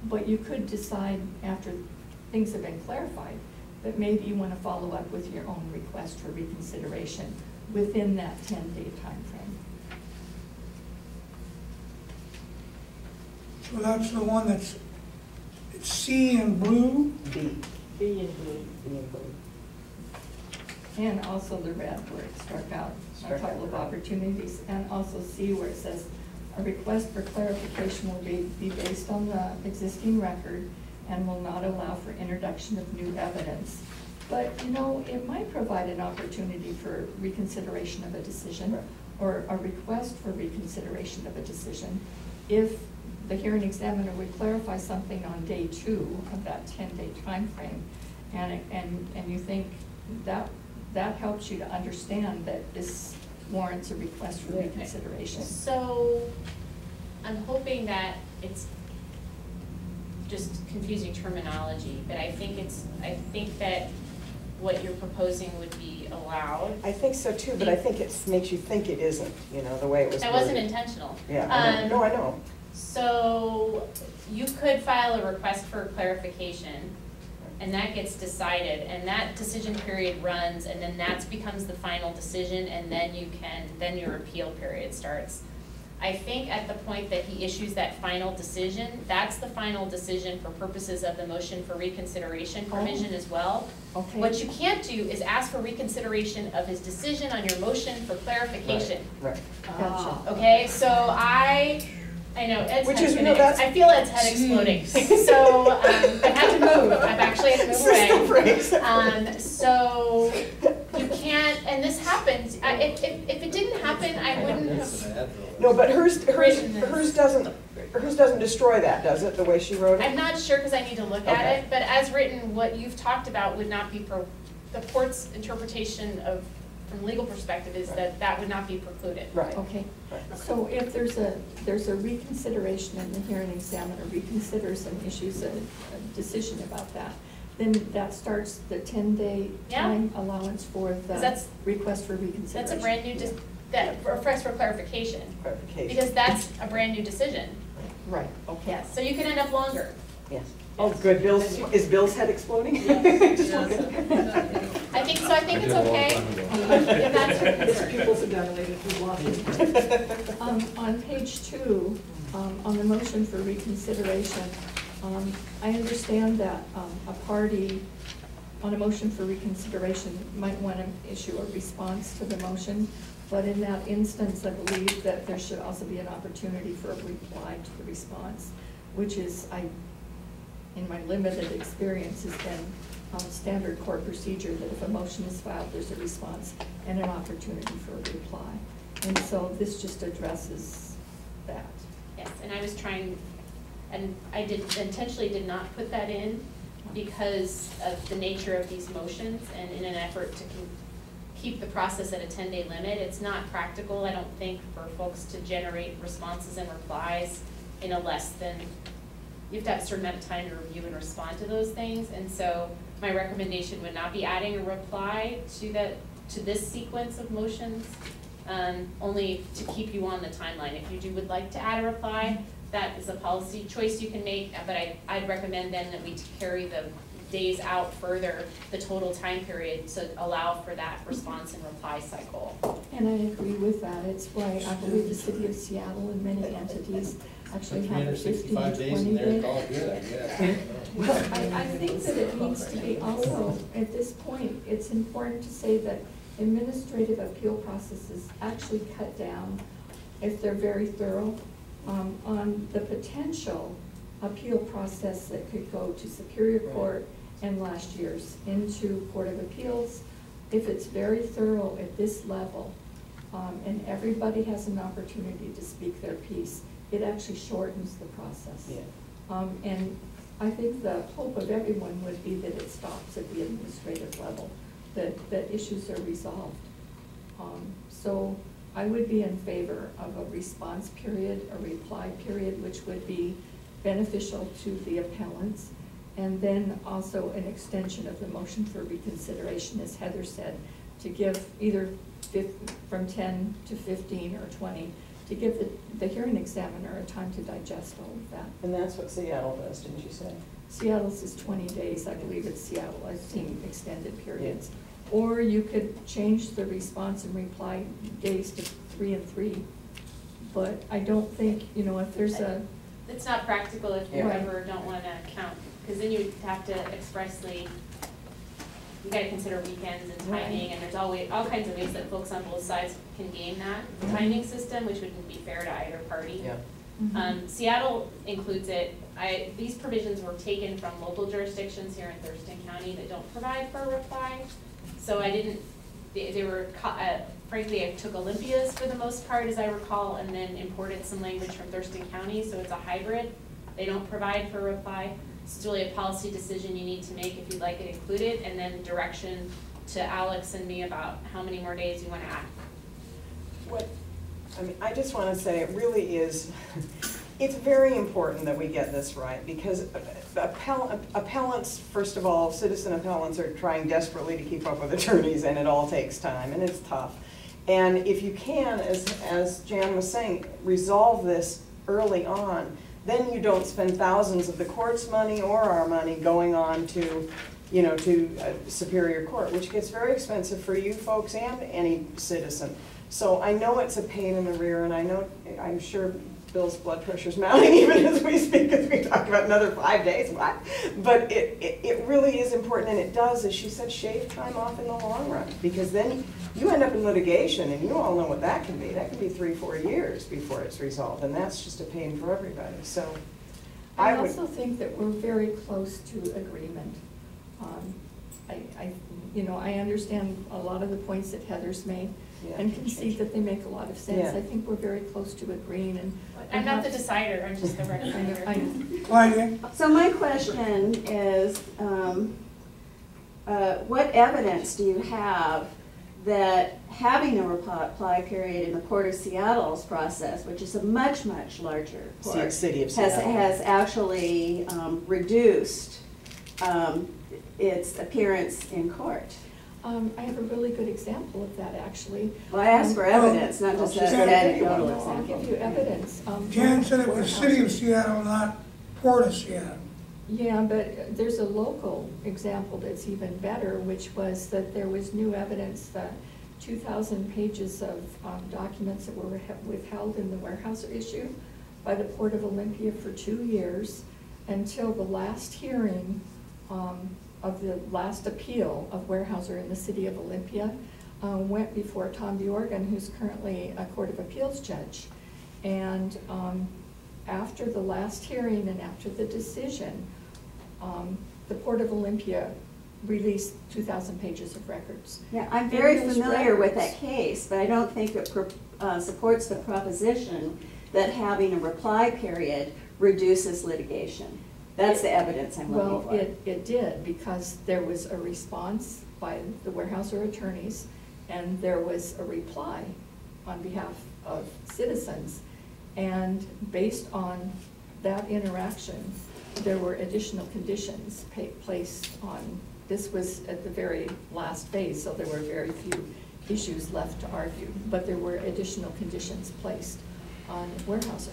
But you could decide after things have been clarified that maybe you want to follow up with your own request for reconsideration within that 10-day time frame. So that's the one that's, it's C in blue? B. B in blue. B in blue. And also the red where it struck out a couple of opportunities. And also C where it says, a request for clarification will be based on the existing record and will not allow for introduction of new evidence. But, you know, it might provide an opportunity for reconsideration of a decision, right, or a request for reconsideration of a decision if the hearing examiner would clarify something on day 2 of that 10-day time frame, and you think that helps you to understand that this warrants a request for reconsideration. So I'm hoping that it's just confusing terminology, but I think that what you're proposing would be allowed. I think so too, but I think it makes you think it isn't, you know, the way it was That worded. wasn't intentional. Yeah, I know. No, I know. So you could file a request for clarification, and that gets decided, and that decision period runs, and then that becomes the final decision, and then your appeal period starts. I think at the point that he issues that final decision, that's the final decision for purposes of the motion for reconsideration provision as well. Okay. What you can't do is ask for reconsideration of his decision on your motion for clarification. Right. Gotcha. Okay, so I know Ed's Which head's is, you gonna, know, that's- I feel Ed's head exploding. So I had to move. I've actually had to move away. So you can't, and this happens. If it didn't happen, I wouldn't have. No, but hers doesn't destroy that, does it? The way she wrote it. I'm not sure because I need to look at it. But as written, what you've talked about would not be the court's interpretation of, from legal perspective, is that would not be precluded. Right. Okay. Right. So if there's a reconsideration and the hearing examiner reconsiders and issues a decision about that, then that starts the 10-day time allowance for the request for reconsideration. That's a brand new, request for clarification. Clarification. Because that's a brand new decision. Right, okay. Yes, so you can end up longer. Yes. Oh, good. Is Bill's head exploding? Yes. I think so. I think it's okay. If that's your His concern. pupils are dilated, we lost it. On page 2, on the motion for reconsideration, I understand that a party on a motion for reconsideration might want to issue a response to the motion, but in that instance, I believe that there should also be an opportunity for a reply to the response, which is, in my limited experience, has been standard court procedure that if a motion is filed, there's a response and an opportunity for a reply. And so this just addresses that. Yes, and I was trying, and I intentionally did not put that in because of the nature of these motions, and in an effort to keep the process at a 10-day limit. It's not practical, I don't think, for folks to generate responses and replies in a less than, you have to have a certain amount of time to review and respond to those things. And so my recommendation would not be adding a reply to this sequence of motions, only to keep you on the timeline. If you would like to add a reply, that is a policy choice you can make, but I'd recommend then that we carry the days out further, the total time period, to allow for that response and reply cycle. And I agree with that. It's why I believe the city of Seattle and many entities actually have a 15 to 20 days and they're day. all good, I guess. Well, I think that it needs to be also, at this point, it's important to say that administrative appeal processes actually cut down, if they're very thorough, on the potential appeal process that could go to Superior Court and last year's into Court of Appeals. If it's very thorough at this level, and everybody has an opportunity to speak their piece, it actually shortens the process. Yeah. And I think the hope of everyone would be that it stops at the administrative level, that issues are resolved. So I would be in favor of a response period, a reply period, which would be beneficial to the appellants, and then also an extension of the motion for reconsideration, as Heather said, to give either from 10 to 15 or 20 to give the hearing examiner a time to digest all of that. And that's what Seattle does, didn't you say? Seattle's is 20 days, I believe it's Seattle, I've seen extended periods. Or you could change the response and reply days to 3 and 3. But I don't think, you know, if there's a, It's not practical if you Yeah. ever don't wanna count, because then you have to expressly, you gotta consider weekends and timing, and there's always, all kinds of ways that folks on both sides can game that timing system, which wouldn't be fair to either party. Yeah. Seattle includes it. These provisions were taken from local jurisdictions here in Thurston County that don't provide for a reply. So I didn't, they were, frankly, I took Olympia's for the most part, as I recall, and then imported some language from Thurston County, so it's a hybrid. They don't provide for a reply. It's really a policy decision you need to make if you'd like it included, and then direction to Alex and me about how many more days you want to add. What, I mean, I just want to say it really is, it's very important that we get this right, because appellants, first of all, citizen appellants are trying desperately to keep up with attorneys, and it all takes time, and it's tough. And if you can, as Jan was saying, resolve this early on, then you don't spend thousands of the court's money or our money going on to, you know, to Superior Court, which gets very expensive for you folks and any citizen. So I know it's a pain in the rear, and I know, I'm sure Bill's blood pressure's mounting even as we speak, as we talk about another 5 days, what? But it really is important, and it does, as she said, shave time off in the long run, because then you end up in litigation, and you all know what that can be. That can be 3-4 years before it's resolved, and that's just a pain for everybody, so. I would- also think that we're very close to agreement. You know, I understand a lot of the points that Heather's made, Yeah, and can see that they make a lot of sense. Yeah. I think we're very close to agreeing, and. I'm not the decider, I'm just the I know, recommender. I know. Claudia? So my question is, what evidence do you have that having a reply period in the Port of Seattle's process, which is a much, much larger court, City of Seattle. has actually reduced its appearance in court? I have a really good example of that, actually. Well, I asked for evidence, not just she's an got a anecdotal video. I'll example. give you evidence. Jan said it was City of Seattle, not Port of Seattle. Yeah, but there's a local example that's even better, which was that there was new evidence that 2,000 pages of documents that were withheld in the Weyerhaeuser issue by the Port of Olympia for 2 years until the last hearing of the last appeal of Weyerhaeuser in the city of Olympia went before Tom DeOrgan, who's currently a Court of Appeals judge. And after the last hearing and after the decision, the Port of Olympia released 2,000 pages of records. Yeah, I'm very In those familiar with records- that case, but I don't think it supports the proposition that having a reply period reduces litigation. That's the evidence I'm looking Well, for. it did, because there was a response by the Weyerhaeuser attorneys, and there was a reply on behalf of citizens. And based on that interaction, there were additional conditions placed on, this was at the very last phase, so there were very few issues left to argue, but there were additional conditions placed on Weyerhaeuser,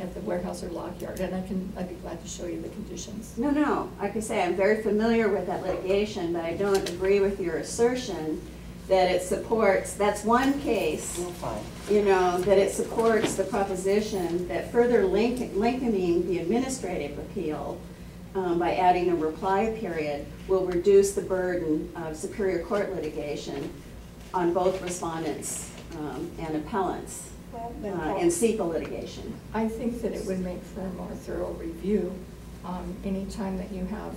at the Weyerhaeuser Log Yard, and I'd be glad to show you the conditions. No, like I say, I'm very familiar with that litigation, but I don't agree with your assertion that it supports, that's one case, You're fine. you know, that it supports the proposition that further lengthening the administrative appeal by adding a reply period will reduce the burden of Superior Court litigation on both respondents and appellants Well, then in SEPA litigation. I think that it would make for a more thorough review. Anytime that you have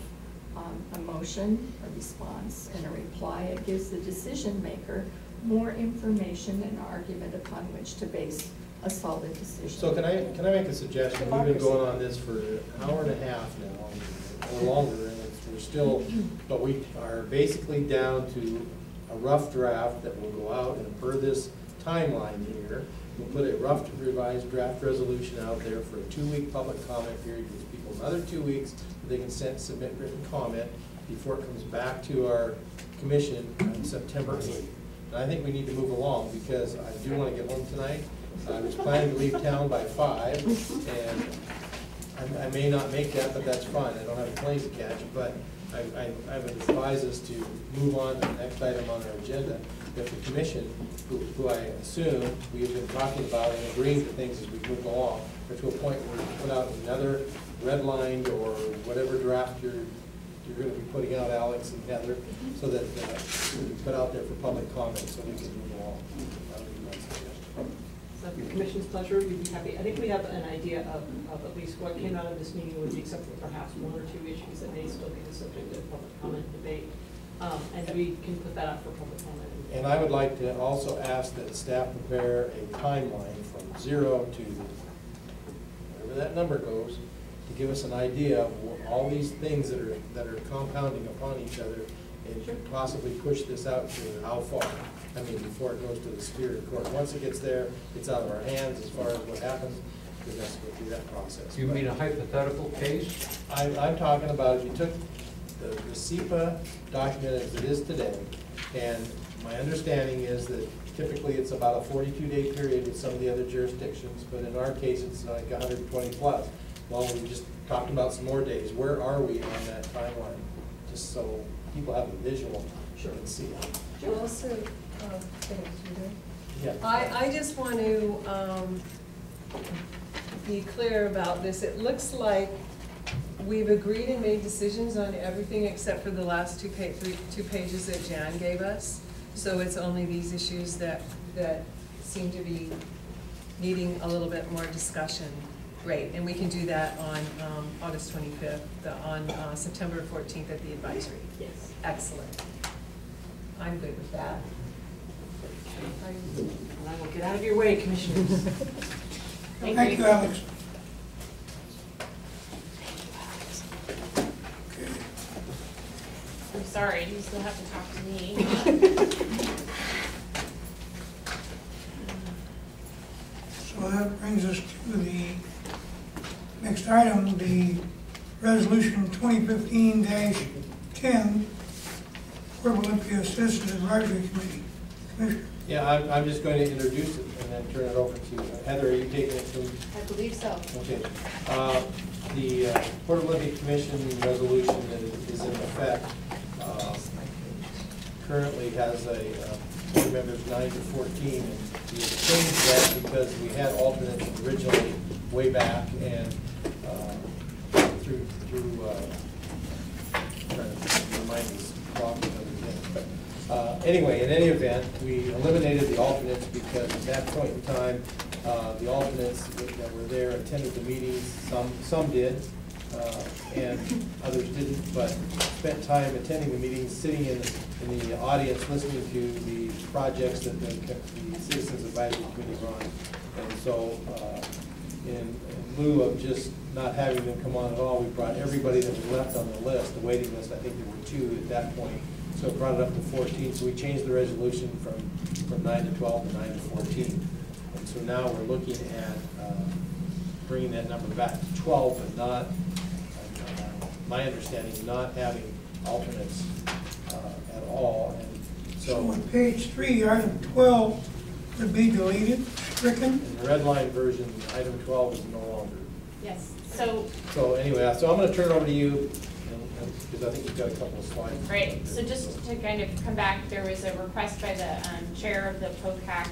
a motion, a response, and a reply, it gives the decision maker more information and argument upon which to base a solid decision. So can I make a suggestion? We've been going on this for an hour and a half now, or longer, and we're still, but we are basically down to a rough draft that will go out, and per this timeline here, we'll put a rough revised draft resolution out there for a 2-week public comment period, gives people another 2 weeks, they can submit written comment before it comes back to our commission on September 8th. And I think we need to move along, because I do want to get home tonight, I was planning to leave town by 5, and I may not make that, but that's fine. I don't have a plane to catch, but I've advised us to move on to the next item on our agenda. If the commission, who I assume we have been talking about and agreeing to things as we move along, or to a point where we put out another redlined or whatever draft you're going to be putting out, Alex and Heather, so that we can put out there for public comment so we can move along. That would be my suggestion. So if the commission's pleasure, you'd be happy. I think we have an idea of at least what came out of this meeting with the exception of perhaps 1 or 2 issues that may still be the subject of public comment and debate. And we can put that up for public comment. And I would like to also ask that staff prepare a timeline from 0 to wherever that number goes, to give us an idea of all these things that are compounding upon each other, and could possibly push this out to how far. I mean, before it goes to the Superior Court. Once it gets there, it's out of our hands as far as what happens, because that's go through that process. You mean a hypothetical case? I'm talking about if you took the SEPA document as it is today, and my understanding is that typically it's about a 42-day period with some of the other jurisdictions, but in our case, it's like 120 plus. Well, we just talked about some more days. Where are we on that timeline? Just so people have a visual and see it. Also, thanks, Peter. Yeah. I just want to be clear about this. It looks like we've agreed and made decisions on everything except for the last two pages that Jan gave us. So it's only these issues that seem to be needing a little bit more discussion. Great, and we can do that on August 25th, on September 14th at the advisory. Yes. Excellent. I'm good with that. And I will get out of your way, commissioners. Thank you, Alex. I'm sorry, you still have to talk to me. So that brings us to the next item, the resolution 2015-10, Port Olympia Citizens Advisory Committee. Commissioner. Yeah, I'm just going to introduce it and then turn it over to Heather. Are you taking it from? I believe so. Okay. The Port Olympic Commission resolution that is in effect currently has a board members 9 to 14, and we changed that because we had alternates originally way back, and through trying to remind us but anyway, in any event, we eliminated the alternates because at that point in time, the alternates that were there attended the meetings. Some did, and others didn't, but spent time attending the meetings, sitting in the audience, listening to the projects that the Citizens Advisory Committee run. And so, in lieu of just not having them come on at all, we brought everybody that was left on the list, the waiting list. I think there were 2 at that point. So it brought it up to 14. So we changed the resolution from 9 to 12 to 9 to 14. And so now we're looking at bringing that number back to 12, but not, my understanding, not having alternates at all. And So on page 3, item 12 would be deleted, stricken. in the red line version, item 12 is no longer. Yes, so, So anyway, so I'm going to turn it over to you, because I think you've got a couple of slides. right, so just to kind of come back, there was a request by the chair of the POCAC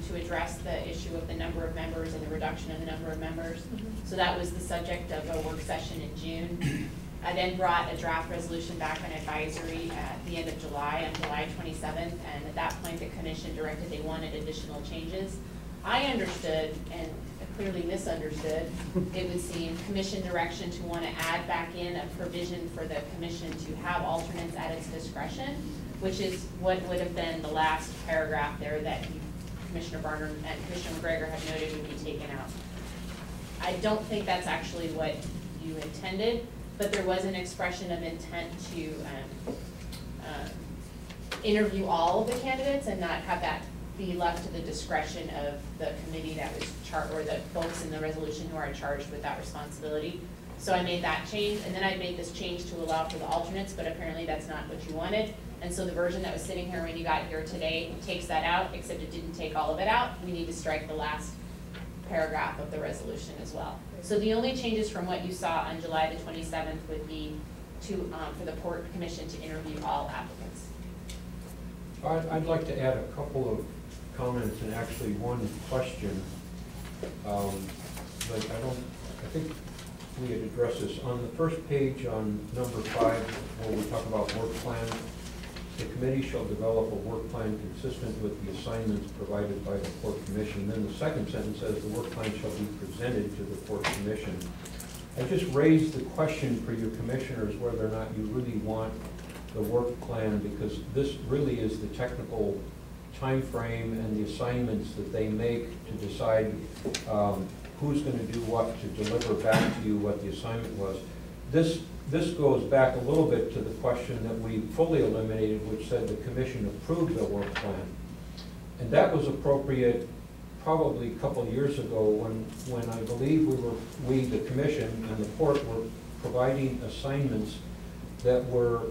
to address the issue of the number of members and the reduction in the number of members. So that was the subject of a work session in June. I then brought a draft resolution back on advisory at the end of July, on July 27th, and at that point the commission directed they wanted additional changes. I understood, and clearly misunderstood, it would seem, commission direction to want to add back in a provision for the commission to have alternates at its discretion, which is what would have been the last paragraph there that Commissioner Barnard and Commissioner McGregor had noted would be taken out. I don't think that's actually what you intended, but there was an expression of intent to interview all of the candidates and not have that be left to the discretion of the committee that was or the folks in the resolution who are charged with that responsibility. So I made that change, and then I made this change to allow for the alternates, but apparently that's not what you wanted. And so the version that was sitting here when you got here today takes that out, except it didn't take all of it out. We need to strike the last paragraph of the resolution as well. So the only changes from what you saw on July the 27th would be to, for the Port Commission to interview all applicants. I'd like to add a couple of comments and actually one question. But I think we had addressed this. On the first page on number 5, where we talk about work plan, the committee shall develop a work plan consistent with the assignments provided by the Port Commission. Then the second sentence says the work plan shall be presented to the Port Commission. I just raised the question for your commissioners whether or not you really want the work plan, because this really is the technical time frame and the assignments that they make to decide who's going to do what, to deliver back to you what the assignment was. This goes back a little bit to the question that we fully eliminated, which said the commission approved the work plan. And that was appropriate probably a couple of years ago when I believe we, the commission and the port, were providing assignments that were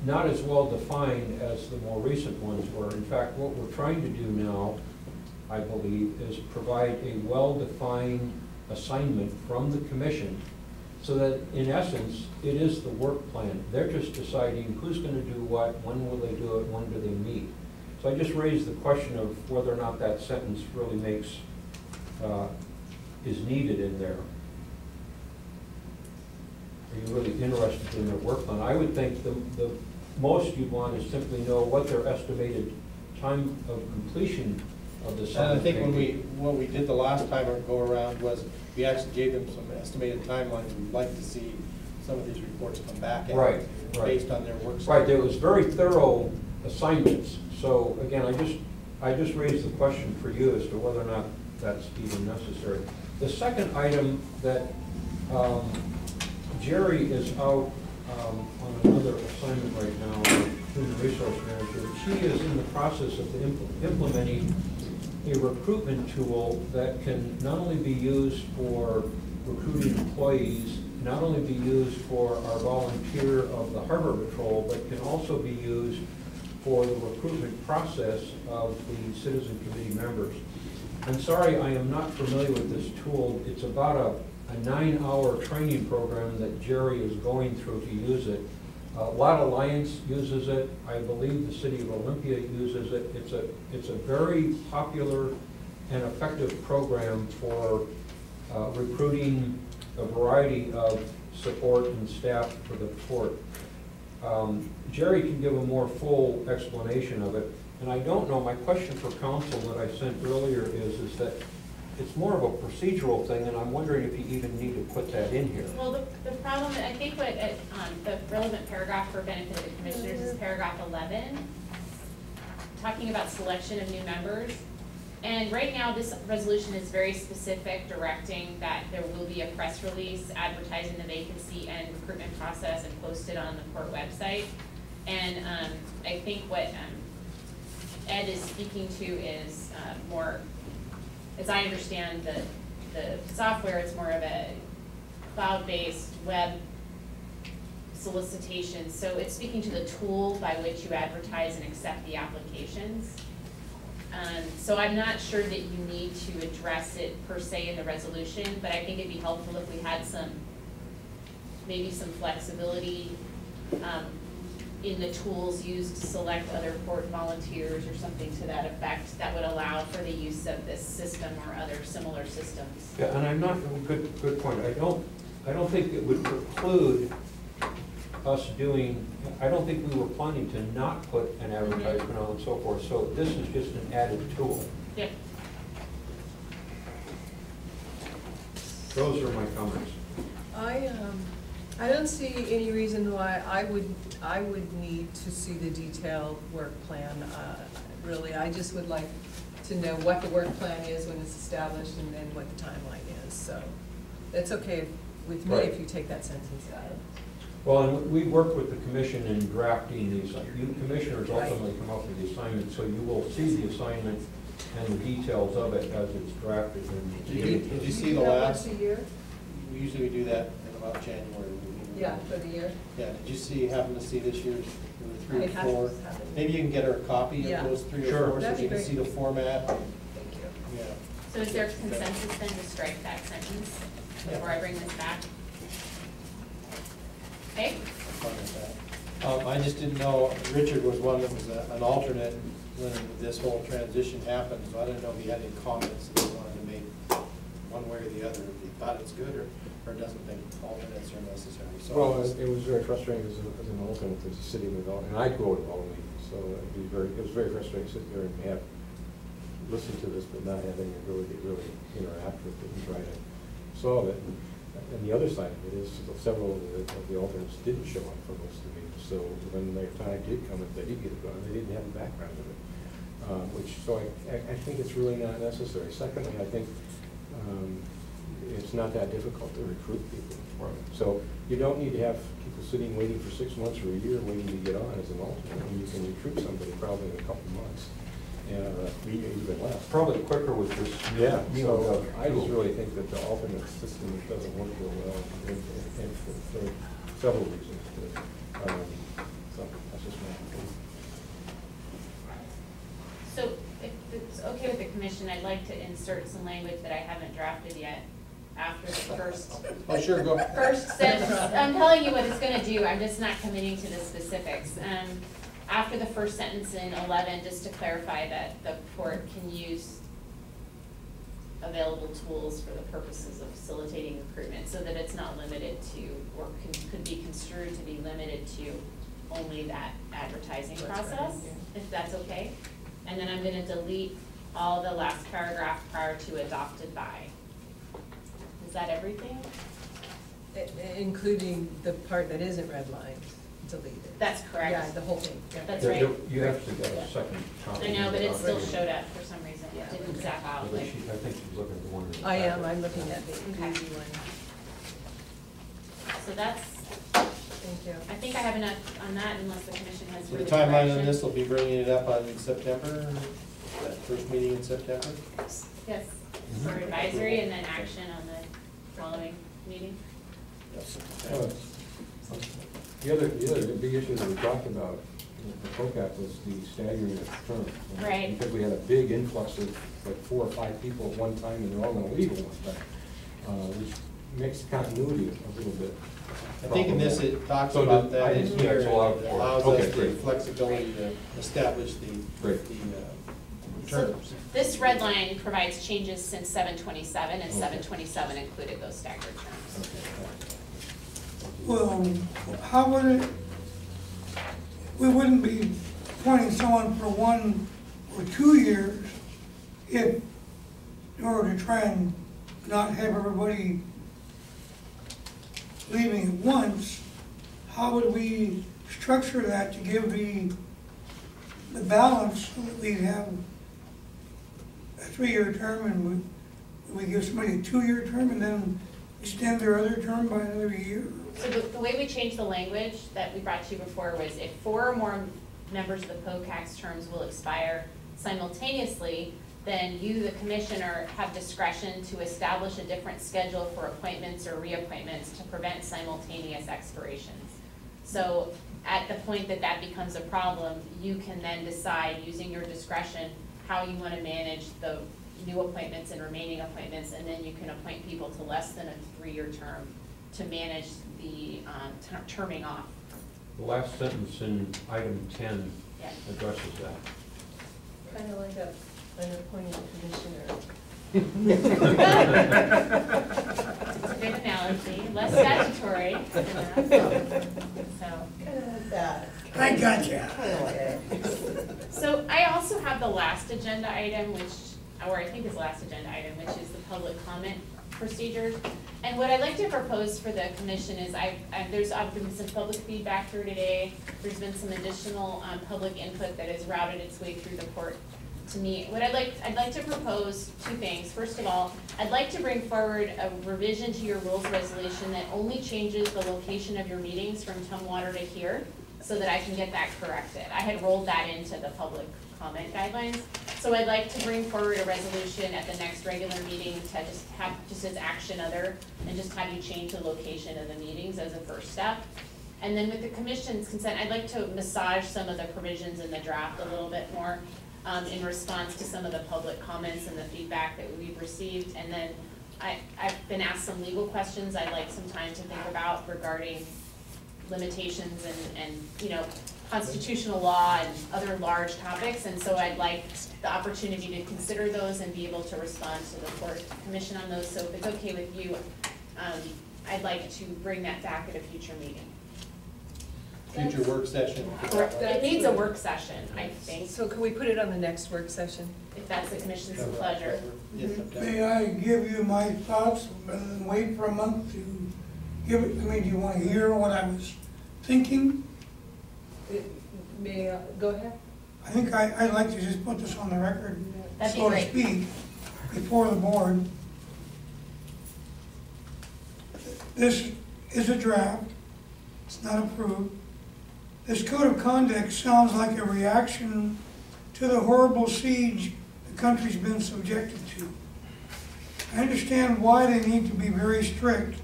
not as well defined as the more recent ones were. In fact, what we're trying to do now, I believe, is provide a well-defined assignment from the commission so that, in essence, it is the work plan. They're just deciding who's going to do what, when will they do it, when do they meet. So I just raised the question of whether or not that sentence really is needed in there. Are you really interested in their work plan? I would think the most you'd want is simply know what their estimated time of completion of the And I think may what we did the last time or go around was we actually gave them some estimated timelines. We'd like to see some of these reports come back at Right. based on their work. Right, there was very thorough assignments. So again, I just raised the question for you as to whether or not that's even necessary. The second item that Jerry is out on another assignment right now, Human Resource Manager. She is in the process of implementing a recruitment tool that can not only be used for recruiting employees, not only be used for our volunteer of the Harbor Patrol, but can also be used for the recruitment process of the Citizen Committee members. I'm sorry, I am not familiar with this tool. It's about a 9-hour training program that Jerry is going through to use it. Lot Alliance uses it. I believe the City of Olympia uses it. It's a very popular and effective program for recruiting a variety of support and staff for the port. Jerry can give a more full explanation of it. And I don't know, my question for council that I sent earlier is that it's more of a procedural thing, and I'm wondering if you even need to put that in here. Well, the problem, I think what, the relevant paragraph for benefit of the commissioners is paragraph 11, talking about selection of new members. And right now, this resolution is very specific, directing that there will be a press release advertising the vacancy and recruitment process and posted on the port website. And I think what Ed is speaking to is more, as I understand the software, it's more of a cloud-based web solicitation. So it's speaking to the tool by which you advertise and accept the applications. So I'm not sure that you need to address it per se in the resolution, but I think it'd be helpful if we had maybe some flexibility in the tools used to select other port volunteers or something to that effect that would allow for the use of this system or other similar systems. Yeah, and I'm not, good point. I don't think it would preclude us doing, I don't think we were planning to not put an advertisement on and so forth. So this is just an added tool. Yep. Those are my comments. I don't see any reason why I would need to see the detailed work plan. Really, I just would like to know what the work plan is when it's established and then what the timeline is. So it's okay with me if you take that sentence out. Well, and we work with the commission in drafting these. You commissioners ultimately come up with the assignment, so you will see the assignment and the details of it as it's drafted. Did you see the last? Once a year? We usually do that in about January. Yeah, for the year. Yeah, did you happen to see this year's? There were 3 I or 4. haven't. Maybe you can get her a copy Yeah. of those 3 or Sure. 4 so That'd you be can see great. the format. Thank you. Yeah. So is there consensus then to strike that sentence before I bring this back? Okay? Fine with that. I just didn't know, Richard was one that was an alternate when this whole transition happened, so I didn't know if he had any comments that he wanted to make one way or the other, if he thought it's good or doesn't think alternates are necessary. So Well, it was very frustrating as an alternate to sitting with all, and I'd go to all the meetings, so it was very frustrating to sit there and have, listen to this, but not having the ability to really interact with it and try to solve it. And the other side of it is several of the alternates didn't show up for most of the meetings, so when their time did come, if they did get it done, they didn't have a background of it. So I think it's really not necessary. Secondly, I think it's not that difficult to recruit people for it. So you don't need to have people sitting waiting for 6 months or a year waiting to get on as an alternate. I mean, you can recruit somebody probably in a couple months, even less. Probably quicker with this. Yeah, So so I just really think that the alternate system doesn't work real well, and for several reasons. So that's just my opinion. So if it's okay with the commission, I'd like to insert some language that I haven't drafted yet after the first. Oh, sure, go. First sentence, I'm telling you what it's gonna do, I'm just not committing to the specifics. After the first sentence in 11, just to clarify that the court can use available tools for the purposes of facilitating recruitment, so that it's not limited to, or could be construed to be limited to only that advertising process, if that's okay. And then I'm gonna delete all the last paragraph prior to adopted by. Is that everything? Including the part that isn't redlined, deleted. That's correct. Yeah, the whole thing. Yeah. That's right. You actually got a second copy. I know, but it still Okay. showed up for some reason, it didn't zap out, But like, I think she's looking at the one. in the I am, packet. I'm looking at the Okay. easy one. so that's, Thank you. I think I have enough on that unless the commission has So further the timeline on direction. this will be bringing it up on September, that first meeting in September? Yes, for advisory and then action on the following meeting. The other big issue that we talked about the POCAP was the staggering of terms. Right. Because we had a big influx of like 4 or 5 people at one time, and they're all going to leave at one time, which makes continuity a little bit. I think in this, it talks So about the- I that in didn't- here, That's allowed and it for. allows Okay, us the great. flexibility to establish the Great. So terms. this red line provides changes since 727, and Okay. 727 included those staggered terms. Well, how would it, we wouldn't be appointing someone for 1 or 2 years if, in order to try and not have everybody leaving at once, how would we structure that to give the balance so that we have a 3-year term and we give somebody a 2-year term and then extend their other term by another year? So the way we changed the language that we brought to you before was if 4 or more members of the POCAC's terms will expire simultaneously, then you, the commissioner, have discretion to establish a different schedule for appointments or reappointments to prevent simultaneous expirations. So at the point that that becomes a problem, you can then decide, using your discretion, how you want to manage the new appointments and remaining appointments, and then you can appoint people to less than a 3-year term to manage the terming off. The last sentence in item 10 Yeah. addresses that. Kind of like an appointed commissioner. It's a good analogy, less statutory than that. So, Kind of like that. I gotcha. so I also have the last agenda item, or I think is the last agenda item, which is the public comment procedures. And what I'd like to propose for the commission is there's been some public feedback through today. There's been some additional public input that has routed its way through the court to me. I'd like to propose 2 things. First of all, I'd like to bring forward a revision to your rules resolution that only changes the location of your meetings from Tumwater to here, so that I can get that corrected. I had rolled that into the public comment guidelines. So I'd like to bring forward a resolution at the next regular meeting to just have, just as action other, and just have you change the location of the meetings as a first step. And then with the commission's consent, I'd like to massage some of the provisions in the draft a little bit more. in response to some of the public comments and the feedback that we've received. And then I've been asked some legal questions I'd like some time to think about regarding limitations and you know, constitutional law and other large topics. And so I'd like the opportunity to consider those and be able to respond to the court commission on those. So if it's okay with you, I'd like to bring that back at a future meeting. Future work session. It needs a work session, I think, So can we put it on the next work session? if that's the commission's pleasure. Yes, May I give you my thoughts rather than wait for a month to give it, I mean, do you want to hear what I was thinking? May I, go ahead? I think I'd like to just put this on the record, That'd be so to great. speak, before the board. This is a draft, it's not approved. This code of conduct sounds like a reaction to the horrible siege the country's been subjected to. I understand why they need to be very strict.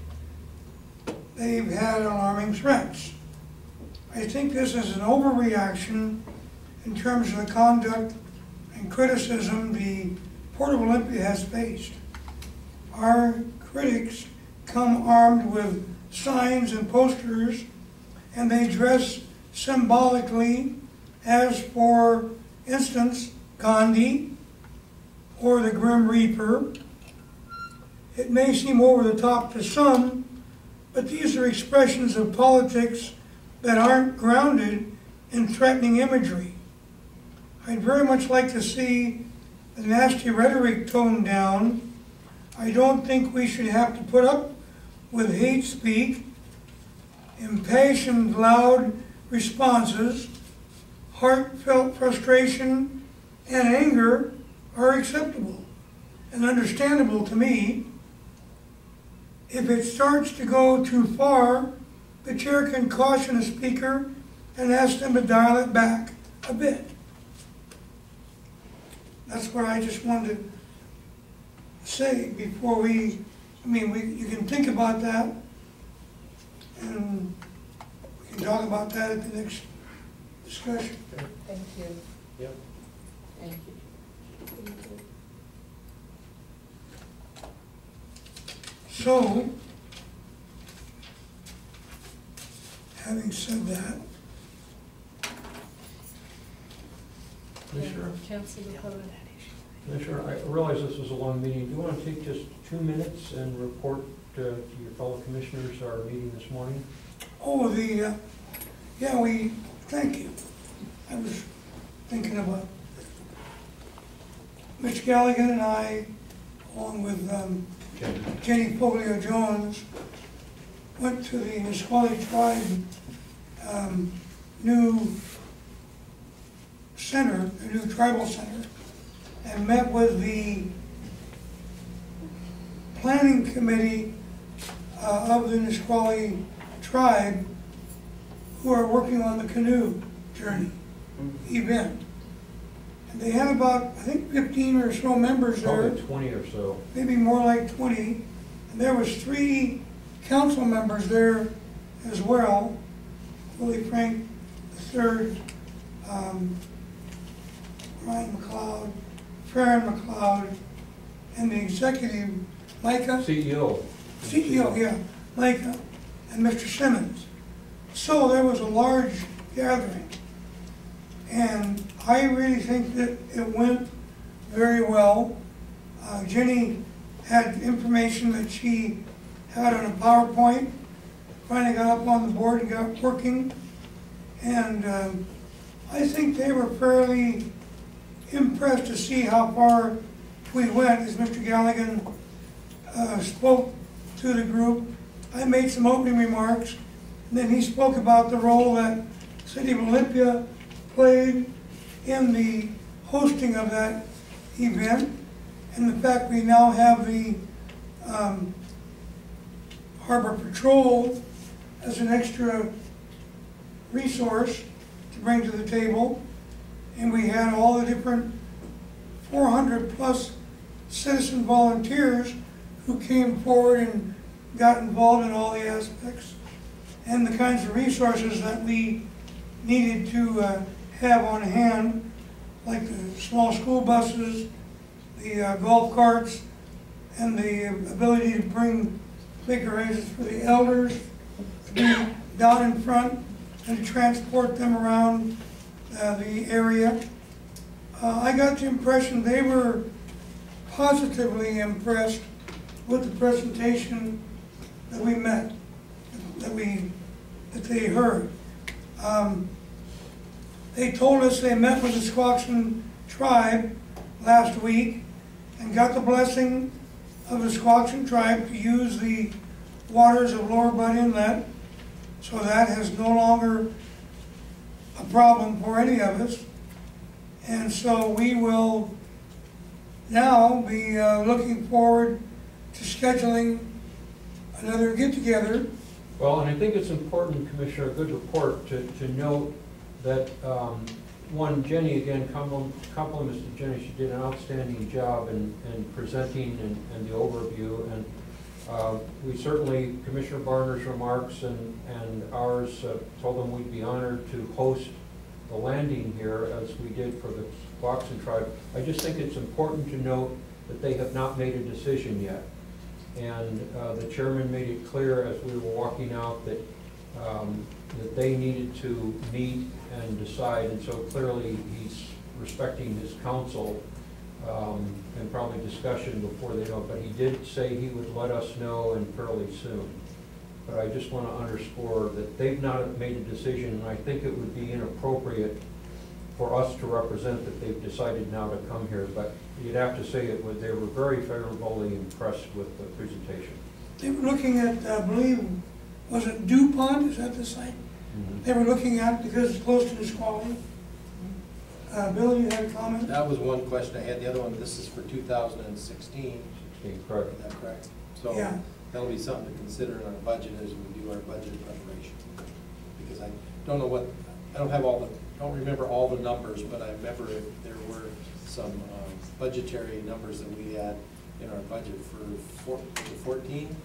They've had alarming threats. I think this is an overreaction in terms of the conduct and criticism the Port of Olympia has faced. Our critics come armed with signs and posters, and they dress symbolically, as for instance, Gandhi or the Grim Reaper. It may seem over the top to some, but these are expressions of politics that aren't grounded in threatening imagery. I'd very much like to see the nasty rhetoric toned down. I don't think we should have to put up with hate speak. Impassioned, loud responses, heartfelt frustration and anger are acceptable and understandable to me. If it starts to go too far, the chair can caution a speaker and ask them to dial it back a bit. That's what I just wanted to say before you can think about that, and we can talk about that at the next discussion. Thank you. Yep. Thank you. So, having said that, Commissioner, Cancel the public. Commissioner, I realize this was a long meeting. Do you want to take just 2 minutes and report to your fellow commissioners our meeting this morning? oh, thank you. I was thinking about Mr. Galligan and I, along with Jenny Foglio-Jones, went to the Nisqually Tribe new center, the new tribal center, and met with the planning committee of the Nisqually Tribe, who are working on the canoe journey event. And they had about, I think, 15 or so members there. Probably 20 or so. Maybe more like 20. And there was 3 council members there as well. Willie Frank III, Ryan McLeod, Farron McLeod, and the executive, Micah. CEO. CEO, yeah, Micah, and Mr. Simmons. So there was a large gathering. And I really think that it went very well. Jenny had information that she had on a PowerPoint, finally got up on the board and got working. And I think they were fairly impressed to see how far we went as Mr. Galligan spoke to the group. I made some opening remarks, and then he spoke about the role that City of Olympia played in the hosting of that event, and the fact we now have the Harbor Patrol as an extra resource to bring to the table. And we had all the different 400 plus citizen volunteers who came forward and got involved in all the aspects and the kinds of resources that we needed to have on hand like the small school buses, the golf carts, and the ability to bring big raises for the elders to be down in front and to transport them around the area. I got the impression they were positively impressed with the presentation that we met, that they heard. They told us they met with the Squaxin tribe last week and got the blessing of the Squaxin tribe to use the waters of Lower Butt Inlet. So that is no longer a problem for any of us. And so we will now be looking forward to scheduling another get-together. Well, and I think it's important, Commissioner, a good report, to note that, one, Jenny, again, compliments to Jenny, she did an outstanding job in presenting and the overview, and we certainly, Commissioner Barner's remarks and ours told them we'd be honored to host the landing here as we did for the Squaxin tribe. I just think it's important to note that they have not made a decision yet. And the chairman made it clear as we were walking out that that they needed to meet and decide, and so clearly he's respecting his counsel and probably discussion before they know, but he did say he would let us know and fairly soon. But I just want to underscore that they've not made a decision, and I think it would be inappropriate for us to represent that they've decided now to come here, but you'd have to say it was, they were very favorably impressed with the presentation. They were looking at, I believe, was it DuPont, is that the site? Mm-hmm. They were looking at because it's close to Nisqually. Bill, you had a comment? That was one question I had. The other one, this is for 2016. Correct. Is that correct? So Yeah. that'll be something to consider in our budget as we do our budget preparation. Because I don't know what, I don't remember all the numbers, but I remember there were some budgetary numbers that we had in our budget for 14?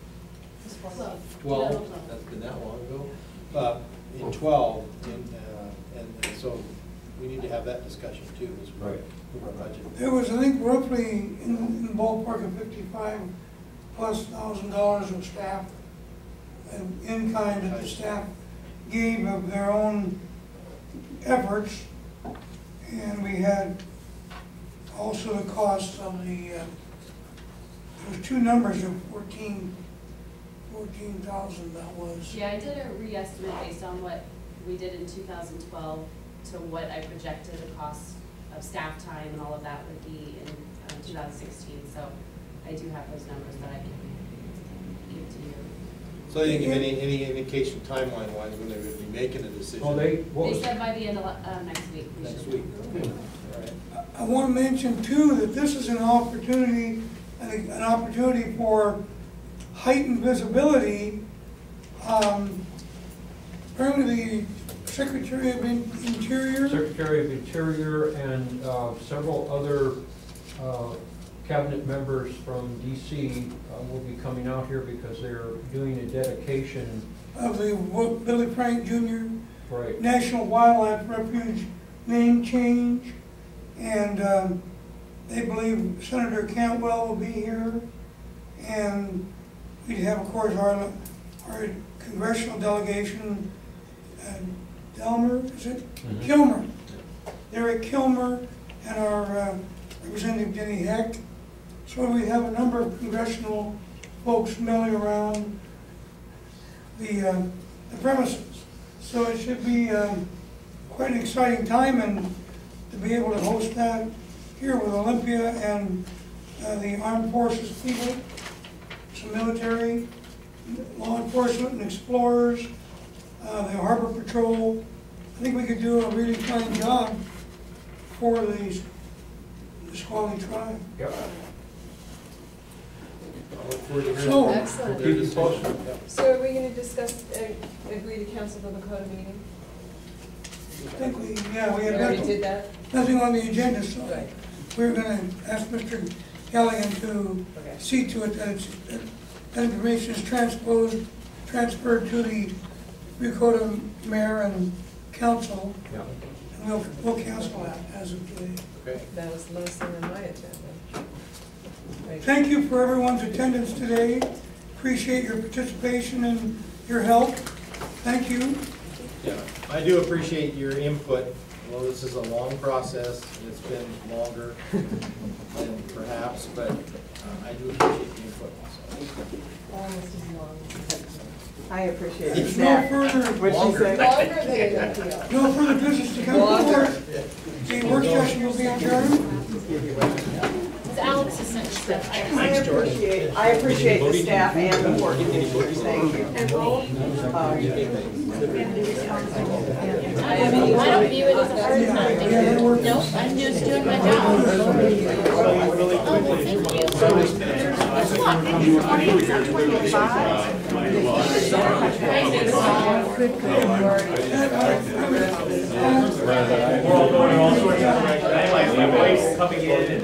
12, that's been that long ago. In 12, and so we need to have that discussion too, as we move our budget. There was, I think, roughly in the ballpark of $55,000+ of staff and in kind that the staff gave of their own efforts, and we had also the cost of the. There was two numbers of 14,000 that was. Yeah, I did a re-estimate based on what we did in 2012 to what I projected the cost of staff time and all of that would be in 2016. So I do have those numbers that I can give to you. So they didn't give any indication timeline-wise when they would be making a decision? Oh, They said by the end of next week. Next week. Okay. All right. I want to mention too that this is an opportunity, I think, an opportunity for heightened visibility. Apparently the Secretary of Interior. Secretary of Interior and several other cabinet members from DC will be coming out here because they're doing a dedication Of the Billy Frank Jr. Right. National Wildlife Refuge name change. And they believe Senator Cantwell will be here. And we have, of course, our congressional delegation, Delmer, is it? Mm-hmm. Kilmer. Derek Kilmer and our Representative Jenny Heck. So we have a number of congressional folks milling around the premises. So it should be quite an exciting time, and to be able to host that here with Olympia and the armed forces people, some military, law enforcement and explorers, the Harbor Patrol. I think we could do a really fine job for the Nisqually tribe. Yep. I'll look forward to hearing So- their Excellent. Keep you decision. posted. Yep. So are we going to discuss, agree to cancel the Lakota meeting? I think we We have already did that? nothing on the agenda, so Right. we're gonna ask Mr. Galligan to Okay. see to it that that information is transferred to the Dakota mayor and council, Yeah. and we'll cancel that as of today. Okay. That was the last thing on my agenda. Right. Thank you for everyone's attendance today. Appreciate your participation and your help. Thank you. Yeah, I do appreciate your input. Well, this is a long process, and it's been longer than perhaps, but I do appreciate the input also. Almost as long. I appreciate the There's no staff. further, What'd she say? Longer than an appeal. no further business to come Longer. forward. The work session will be adjourned. It's Alex's sent stuff. I appreciate the staff and the board. Thank you. I don't view it as a hard time. Nope, I'm just doing my job. Oh, thank you. We're all going all sorts of directions. My wife's coming in and